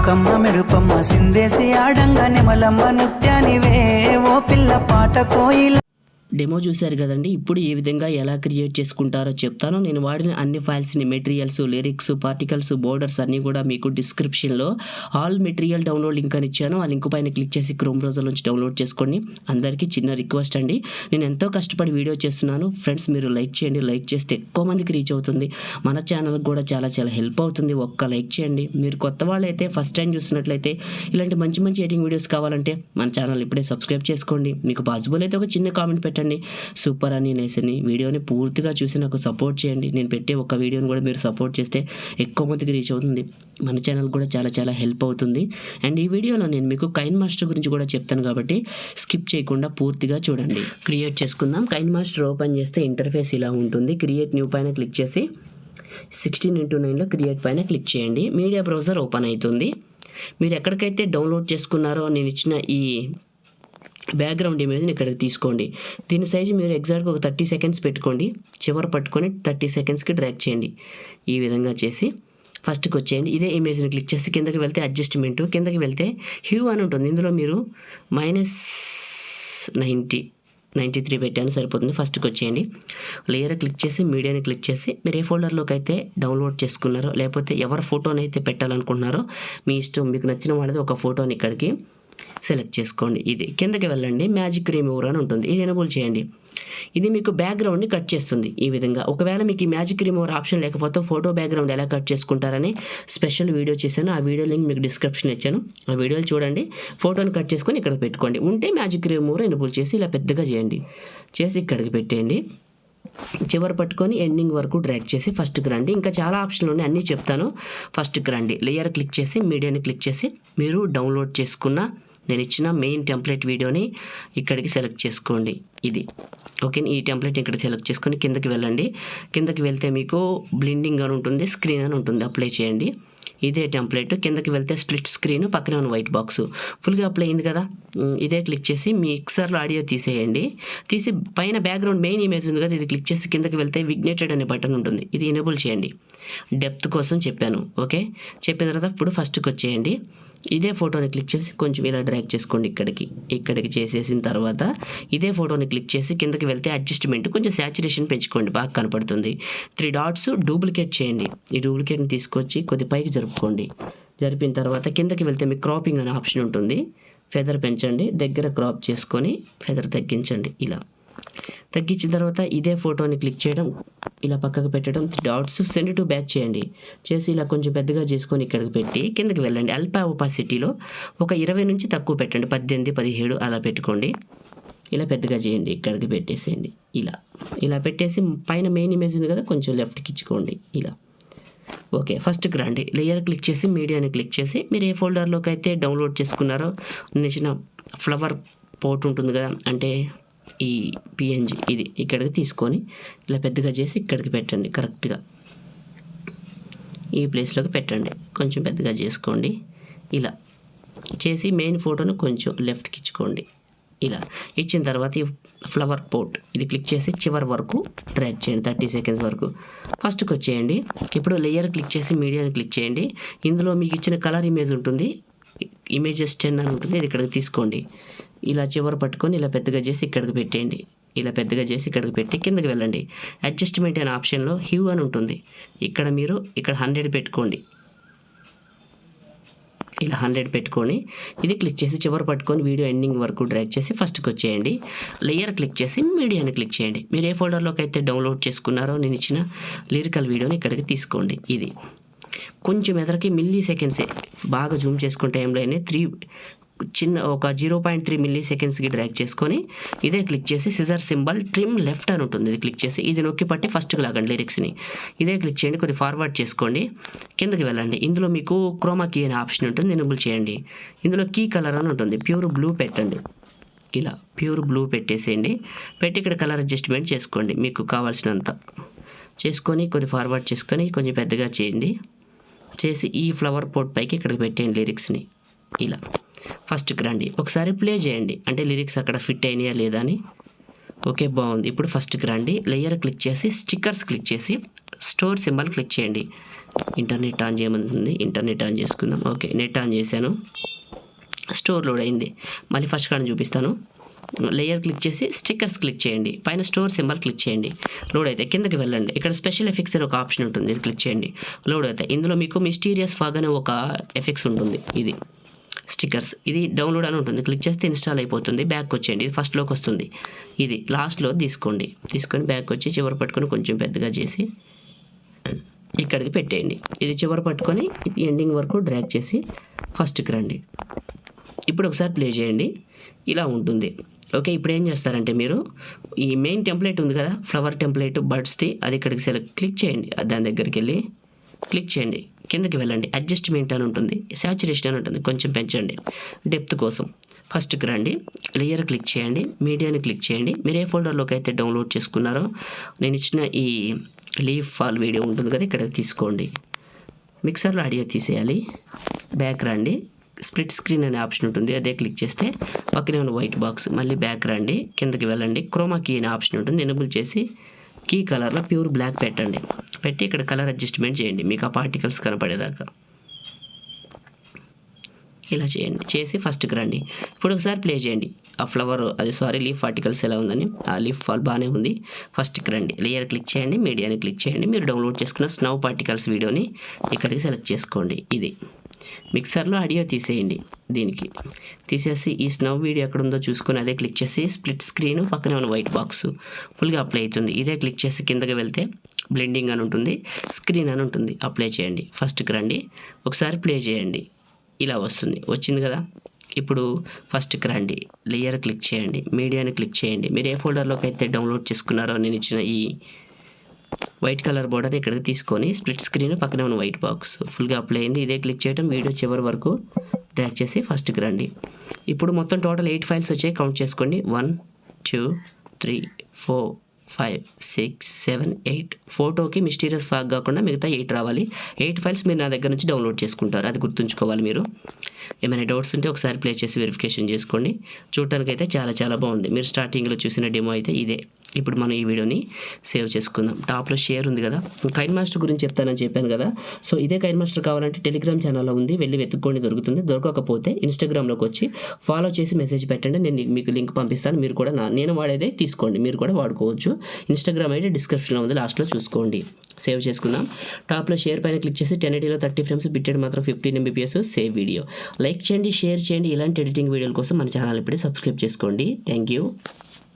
చుక్కమ్మ మెరుపమ్మ సిందేసి ఆడంగా నెమలమ్మ నృత్యానివే ఓ పిల్ల పాట కోయిల. డెమో చూశారు కదండి. ఇప్పుడు ఏ విధంగా ఎలా క్రియేట్ చేసుకుంటారో చెప్తాను. నేను వాడిన అన్ని ఫైల్స్ని, మెటీరియల్స్, లిరిక్స్, పార్టికల్స్, బోర్డర్స్ అన్నీ కూడా మీకు డిస్క్రిప్షన్లో ఆల్ మెటీరియల్ డౌన్లోడ్ లింక్ అని ఇచ్చాను. ఆ లింక్ పైన క్లిక్ చేసి క్రోమ్ బ్రౌజర్ నుంచి డౌన్లోడ్ చేసుకోండి. అందరికీ చిన్న రిక్వెస్ట్ అండి, నేను ఎంతో కష్టపడి వీడియో చేస్తున్నాను ఫ్రెండ్స్, మీరు లైక్ చేయండి. లైక్ చేస్తే ఎక్కువ మందికి రీచ్ అవుతుంది, మన ఛానల్కి కూడా చాలా హెల్ప్ అవుతుంది. ఒక్క లైక్ చేయండి. మీరు కొత్త వాళ్ళైతే, ఫస్ట్ టైం చూసినట్లయితే, ఇలాంటి మంచి ఎడిటింగ్ వీడియోస్ కావాలంటే మన ఛానల్ ఇప్పుడే సబ్స్క్రైబ్ చేసుకోండి. మీకు పాసిబుల్ అయితే ఒక చిన్న కామెంట్ పెట్టండి, సూపర్ అని నేసని. వీడియోని పూర్తిగా చూసి నాకు సపోర్ట్ చేయండి. నేను పెట్టే ఒక వీడియోని కూడా మీరు సపోర్ట్ చేస్తే ఎక్కువ మందికి రీచ్ అవుతుంది, మన ఛానల్ కూడా చాలా హెల్ప్ అవుతుంది. అండ్ ఈ వీడియోలో నేను మీకు కైన్మాస్టర్ గురించి కూడా చెప్తాను కాబట్టి స్కిప్ చేయకుండా పూర్తిగా చూడండి. క్రియేట్ చేసుకుందాం. కైన్మాస్టర్ ఓపెన్ చేస్తే ఇంటర్ఫేస్ ఇలా ఉంటుంది. క్రియేట్ న్యూ పైన క్లిక్ చేసి 16:9లో క్రియేట్ పైన క్లిక్ చేయండి. మీడియా బ్రౌజర్ ఓపెన్ అవుతుంది. మీరు ఎక్కడికైతే డౌన్లోడ్ చేసుకున్నారో నేను ఇచ్చిన ఈ బ్యాక్గ్రౌండ్ ఇమేజ్ని ఇక్కడికి తీసుకోండి. దీని సైజు మీరు ఎగ్జాక్ట్గా ఒక 30 సెకండ్స్ పెట్టుకోండి. చివర పట్టుకొని 30 సెకండ్స్కి డ్రాగ్ చేయండి. ఈ విధంగా చేసి ఫస్ట్కి వచ్చేయండి. ఇదే ఇమేజ్ని క్లిక్ చేసి కిందకి వెళ్తే అడ్జస్ట్మెంట్, కిందకి వెళ్తే హ్యూ అని ఉంటుంది. ఇందులో మీరు -93 పెట్టాను, సరిపోతుంది. ఫస్ట్కి వచ్చేయండి. లేయర్ క్లిక్ చేసి మీడియాని క్లిక్ చేసి మీరు ఏ ఫోల్డర్లోకి అయితే డౌన్లోడ్ చేసుకున్నారో, లేకపోతే ఎవరి ఫోటోని అయితే పెట్టాలనుకుంటున్నారో మీ ఇష్టం, మీకు నచ్చిన వాళ్ళది ఒక ఫోటోని ఇక్కడికి సెలెక్ట్ చేసుకోండి. ఇది కిందకి వెళ్ళండి, మ్యాజిక్ రిమూవర్ అని ఉంటుంది, ఇది ఎనేబుల్ చేయండి. ఇది మీకు బ్యాక్గ్రౌండ్ని కట్ చేస్తుంది ఈ విధంగా. ఒకవేళ మీకు ఈ మ్యాజిక్ రిమూవర్ ఆప్షన్ లేకపోతే ఫోటో బ్యాక్గ్రౌండ్ ఎలా కట్ చేసుకుంటారని స్పెషల్ వీడియో చేశాను. ఆ వీడియో లింక్ మీకు డిస్క్రిప్షన్ ఇచ్చాను, ఆ వీడియోలు చూడండి. ఫోటోని కట్ చేసుకొని ఇక్కడ పెట్టుకోండి. ఉంటే మ్యాజిక్ రిమూవర్ ఎనేబుల్ చేసి ఇలా పెద్దగా చేయండి. చేసి ఇక్కడికి పెట్టేయండి. చివరి పట్టుకొని ఎండింగ్ వరకు డ్రాగ్ చేసి ఫస్ట్కి రండి. ఇంకా చాలా ఆప్షన్లు ఉన్నాయి, అన్నీ చెప్తాను. ఫస్ట్కి రండి. లేయర్ క్లిక్ చేసి మీడియాని క్లిక్ చేసి మీరు డౌన్లోడ్ చేసుకున్న నేను ఇచ్చిన మెయిన్ టెంప్లెట్ వీడియోని ఇక్కడికి సెలెక్ట్ చేసుకోండి. ఇది ఓకే. ఈ టెంప్లెట్ ఇక్కడ సెలెక్ట్ చేసుకొని కిందకి వెళ్ళండి. కిందకి వెళ్తే మీకు బ్లెండింగ్ అని ఉంటుంది, స్క్రీన్ అని ఉంటుంది, అప్లై చేయండి. ఇదే టెంప్లెట్. కిందకి వెళ్తే స్ప్లిట్ స్క్రీన్, పక్కనే ఉన్న వైట్ బాక్స్ ఫుల్గా అప్లై అయింది కదా. ఇదే క్లిక్ చేసి మీ మిక్సర్లో ఆడియో తీసేయండి. తీసి పైన బ్యాక్గ్రౌండ్ మెయిన్ ఇమేజ్ ఉంది కదా, ఇది క్లిక్ చేసి కిందకి వెళ్తే విగ్నేటెడ్ అనే బటన్ ఉంటుంది, ఇది ఎనేబుల్ చేయండి. డెప్త్ కోసం చెప్పాను. ఓకే, చెప్పిన తర్వాత ఇప్పుడు ఫస్ట్కి వచ్చేయండి. ఇదే ఫోటోని క్లిక్ చేసి కొంచెం ఇలా డ్రాగ్ చేసుకోండి. ఇక్కడికి చేసేసిన తర్వాత ఇదే ఫోటోని క్లిక్ చేసి కిందకి వెళ్తే అడ్జస్ట్మెంట్, కొంచెం శాచురేషన్ పెంచుకోండి, బాగా కనపడుతుంది. 3 డాట్స్ డూప్లికేట్ చేయండి. ఈ డూప్లికేట్ని తీసుకొచ్చి కొద్ది పైకి జరుపుకోండి. జరిపిన తర్వాత కిందకి వెళ్తే మీకు క్రాపింగ్ అనే ఆప్షన్ ఉంటుంది. ఫెదర్ పెంచండి, దగ్గర క్రాప్ చేసుకొని ఫెదర్ తగ్గించండి. ఇలా తగ్గించిన తర్వాత ఇదే ఫోటోని క్లిక్ చేయడం, ఇలా పక్కకు పెట్టడం, 3 డాట్స్ సెండ్ టు బ్యాక్ చేయండి. చేసి ఇలా కొంచెం పెద్దగా చేసుకొని ఇక్కడికి పెట్టి కిందకి వెళ్ళండి. అల్పా ఒపాసిటీలో ఒక 20 నుంచి తక్కువ పెట్టండి, 18, 17 అలా పెట్టుకోండి. ఇలా పెద్దగా చేయండి, ఇక్కడికి పెట్టేసేయండి. ఇలా పెట్టేసి పైన మెయిన్ ఇమేజ్ ఉంది కదా, కొంచెం లెఫ్ట్కి ఇచ్చుకోండి. ఇలా ఓకే. ఫస్ట్కి రండి. లేయర్ క్లిక్ చేసి మీడియాని క్లిక్ చేసి మీరు ఏ ఫోల్డర్లోకి అయితే డౌన్లోడ్ చేసుకున్నారో నిన్న ఫ్లవర్ పోర్ట్ ఉంటుంది కదా, అంటే ఈ PNG, ఇది ఇక్కడికి తీసుకొని ఇలా పెద్దగా చేసి ఇక్కడికి పెట్టండి. కరెక్ట్గా ఈ ప్లేస్లోకి పెట్టండి. కొంచెం పెద్దగా చేసుకోండి. ఇలా చేసి మెయిన్ ఫోటోను కొంచెం లెఫ్ట్కి ఇచ్చుకోండి. ఇలా ఇచ్చిన తర్వాత ఈ ఫ్లవర్ పోర్ట్ ఇది క్లిక్ చేసి చివరి వరకు డ్రాగ్ చేయండి, 30 సెకండ్స్ వరకు. ఫస్ట్కి వచ్చేయండి. ఇప్పుడు లేయర్ క్లిక్ చేసి మీడియాని క్లిక్ చేయండి. ఇందులో మీకు ఇచ్చిన కలర్ ఇమేజ్ ఉంటుంది, ఇమేజెస్ 10 అని ఉంటుంది, ఇది ఇక్కడికి తీసుకోండి. ఇలా చివరి పట్టుకొని ఇలా పెద్దగా చేసి ఇక్కడికి పెట్టేయండి. ఇలా పెద్దగా చేసి ఇక్కడికి పెట్టి కిందకి వెళ్ళండి. అడ్జస్ట్మెంట్ అనే ఆప్షన్లో హ్యూ అని ఉంటుంది, ఇక్కడ మీరు 100 పెట్టుకోండి. ఇలా 100 పెట్టుకొని ఇది క్లిక్ చేసి చివరి పట్టుకొని వీడియో ఎండింగ్ వరకు డ్రాగ్ చేసి ఫస్ట్కి వచ్చేయండి. లేయర్ క్లిక్ చేసి మీడియాని క్లిక్ చేయండి. మీరు ఏ ఫోల్డర్లోకి అయితే డౌన్లోడ్ చేసుకున్నారో నేను ఇచ్చిన లిరికల్ వీడియోని ఇక్కడికి తీసుకోండి. ఇది కొంచెం ఎదరికి మిల్లీ సెకండ్సే, బాగా జూమ్ చేసుకునే టైంలోనే ఒక 0.3 మిల్లీ సెకండ్స్కి డ్రాగ్ చేసుకొని ఇదే క్లిక్ చేసి సిజర్ సింబల్ ట్రిమ్ లెఫ్ట్ అని ఉంటుంది, ఇది క్లిక్ చేసి ఇది నొక్కి పట్టి ఫస్ట్కి లాగండి లిరిక్స్ని. ఇదే క్లిక్ చేయండి, కొద్దిగా ఫార్వర్డ్ చేసుకోండి, కిందకి వెళ్ళండి. ఇందులో మీకు క్రోమా కీ అనే ఆప్షన్ ఉంటుంది, ఎనేబుల్ చేయండి. ఇందులో కీ కలర్ అని ఉంటుంది, ప్యూర్ బ్లూ పెట్టండి. ఇలా ప్యూర్ బ్లూ పెట్టేసేయండి. పెట్టి ఇక్కడ కలర్ అడ్జస్ట్మెంట్ చేసుకోండి మీకు కావాల్సినంత చేసుకొని కొద్దిగా ఫార్వర్డ్ చేసుకొని కొంచెం పెద్దగా చేయండి. చేసి ఈ ఫ్లవర్ పోర్ట్ పైకి ఇక్కడికి పెట్టేయండి లిరిక్స్ని. ఇలా ఫస్ట్కి రండి, ఒకసారి ప్లే చేయండి అంటే లిరిక్స్ అక్కడ ఫిట్ అయినాయా లేదా అని. ఓకే, బాగుంది. ఇప్పుడు ఫస్ట్కి రండి. లేయర్ క్లిక్ చేసి స్టిక్కర్స్ క్లిక్ చేసి స్టోర్ సింబల్ క్లిక్ చేయండి. ఇంటర్నెట్ ఆన్ చేయమంటుంది, ఇంటర్నెట్ ఆన్ చేసుకుందాం. ఓకే, నెట్ ఆన్ చేశాను, స్టోర్ లోడ్ అయింది. మళ్ళీ ఫస్ట్ కాడ చూపిస్తాను. లేయర్ క్లిక్ చేసి స్టిక్కర్స్ క్లిక్ చేయండి, పైన స్టోర్ సింబల్ క్లిక్ చేయండి. లోడ్ అయితే కిందకి వెళ్ళండి, ఇక్కడ స్పెషల్ ఎఫెక్ట్స్ అని ఒక ఆప్షన్ ఉంటుంది, ఇది క్లిక్ చేయండి. లోడ్ అయితే ఇందులో మీకు మిస్టీరియస్ ఫాగ్ అనే ఒక ఎఫెక్ట్స్ ఉంటుంది, ఇది స్టిక్కర్స్, ఇది డౌన్లోడ్ అని ఉంటుంది. క్లిక్ చేస్తే ఇన్స్టాల్ అయిపోతుంది. బ్యాక్ వచ్చేయండి, ఇది ఫస్ట్లోకి వస్తుంది, ఇది లాస్ట్లో తీసుకొని బ్యాక్ వచ్చి చివరి పట్టుకొని కొంచెం పెద్దగా చేసి ఇక్కడికి పెట్టేయండి. ఇది చివరి పట్టుకొని ఇది ఎండింగ్ వరకు డ్రాగ్ చేసి ఫస్ట్కి రండి. ఇప్పుడు ఒకసారి ప్లే చేయండి, ఇలా ఉంటుంది. ఓకే, ఇప్పుడు ఏం చేస్తారంటే మీరు ఈ మెయిన్ టెంప్లెట్ ఉంది కదా, ఫ్లవర్ టెంప్లెట్ బర్డ్స్ది, అది ఇక్కడికి క్లిక్ చేయండి. దాని దగ్గరికి వెళ్ళి క్లిక్ చేయండి, కిందకి వెళ్ళండి, అడ్జస్ట్మెంట్ అని ఉంటుంది, సాచురేషన్ అని ఉంటుంది, కొంచెం పెంచండి డెప్త్ కోసం. ఫస్ట్కి రండి, లేయర్ క్లిక్ చేయండి, మీడియాని క్లిక్ చేయండి. మీరు ఏ ఫోల్డర్లోకి అయితే డౌన్లోడ్ చేసుకున్నారో నేను ఇచ్చిన ఈ లీఫ్ ఫాల్ వీడియో ఉంటుంది కదా, ఇక్కడ తీసుకోండి. మిక్సర్లో ఆడియో తీసేయాలి. బ్యాక్ రండి, స్ప్లిట్ స్క్రీన్ అనే ఆప్షన్ ఉంటుంది, అదే క్లిక్ చేస్తే పక్కనే ఉన్న వైట్ బాక్స్. మళ్ళీ బ్యాక్ రండి, కిందకి వెళ్ళండి, క్రోమా కీ అనే ఆప్షన్ ఉంటుంది, ఎనేబుల్ చేసి కీ కలర్లో ప్యూర్ బ్లాక్ పెట్టండి. పెట్టి ఇక్కడ కలర్ అడ్జస్ట్మెంట్ చేయండి మీకు ఆ పార్టికల్స్ కనపడేదాకా. ఇలా చేయండి, చేసి ఫస్ట్కి రండి. ఇప్పుడు ఒకసారి ప్లే చేయండి ఆ ఫ్లవర్, లీఫ్ పార్టికల్స్ ఎలా ఉందని. ఆ లీఫ్ ఫాల్ బాగానే ఉంది. ఫస్ట్కి రండి, లేయర్ క్లిక్ చేయండి, మీడియాని క్లిక్ చేయండి. మీరు డౌన్లోడ్ చేసుకున్న స్నవ్ పార్టికల్స్ వీడియోని ఇక్కడికి సెలెక్ట్ చేసుకోండి. ఇది మిక్సర్లో ఆడియో తీసేయండి, దీనికి తీసేసి ఈ స్నవ్ వీడియో ఎక్కడ ఉందో చూసుకొని అదే క్లిక్ చేసి స్ప్లిట్ స్క్రీన్ పక్కనే ఉన్న వైట్ బాక్స్ ఫుల్గా అప్లై అవుతుంది. ఇదే క్లిక్ చేసి కిందకి వెళ్తే బ్లెండింగ్ అని ఉంటుంది, స్క్రీన్ అని ఉంటుంది, అప్లై చేయండి. ఫస్ట్కి రండి, ఒకసారి ప్లే చేయండి, ఇలా వస్తుంది. వచ్చింది కదా, ఇప్పుడు ఫస్ట్కి రండి, లేయర్ క్లిక్ చేయండి, మీడియాని క్లిక్ చేయండి. మీరు ఏ ఫోల్డర్లోకి అయితే డౌన్లోడ్ చేసుకున్నారో నేను ఇచ్చిన ఈ వైట్ కలర్ బోర్డర్ ఇక్కడికి తీసుకొని స్ప్లిట్ స్క్రీన్ పక్కనే ఉన్న వైట్ బాక్స్ ఫుల్గా అప్లై అయింది. ఇదే క్లిక్ చేయడం, వీడియో చివరి వరకు డ్రాగ్ చేసి ఫస్ట్కి రండి. ఇప్పుడు మొత్తం టోటల్ 8 ఫైల్స్ వచ్చాయి, కౌంట్ చేసుకోండి. 1 2 3 4 5 6 7 8. ఫోటోకి మిస్టీరియస్ ఫాగ్ కాకుండా మిగతా 8 రావాలి. 8 ఫైల్స్ మీరు నా దగ్గర నుంచి డౌన్లోడ్ చేసుకుంటారు, అది గుర్తుంచుకోవాలి మీరు. ఏమైనా డౌట్స్ ఉంటే ఒకసారి ప్లే చేసి వెరిఫికేషన్ చేసుకోండి. చూడటానికి అయితే చాలా చాలా బాగుంది. మీరు స్టార్టింగ్లో చూసిన డెమో అయితే ఇదే. ఇప్పుడు మనం ఈ వీడియోని సేవ్ చేసుకుందాం. టాప్లో షేర్ ఉంది కదా, కైన్మాస్టర్ గురించి చెప్తానని చెప్పాను కదా. సో ఇదే కైన్మాస్టర్ కావాలంటే టెలిగ్రామ్ ఛానల్లో ఉంది, వెళ్ళి వెతుక్కోండి, దొరుకుతుంది. దొరకకపోతే ఇన్స్టాగ్రామ్లోకి వచ్చి ఫాలో చేసి మెసేజ్ పెట్టండి, నేను మీకు లింక్ పంపిస్తాను. మీరు కూడా నేను వాడేదే తీసుకోండి, మీరు కూడా వాడుకోవచ్చు. ఇన్స్టాగ్రామ్ అయితే డిస్క్రిప్షన్లో ఉంది, లాస్ట్లో చూసుకోండి. సేవ్ చేసుకుందాం. టాప్లో షేర్ పైన క్లిక్ చేసి 1080లో 30 frames, బిట్టెడ్ మాత్రం 15 MBPS. Save video. లైక్ చేయండి, షేర్ చేయండి. ఇలాంటి ఎడిటింగ్ వీడియోల కోసం మన ఛానల్ ఇప్పుడే సబ్స్క్రైబ్ చేసుకోండి. Thank you.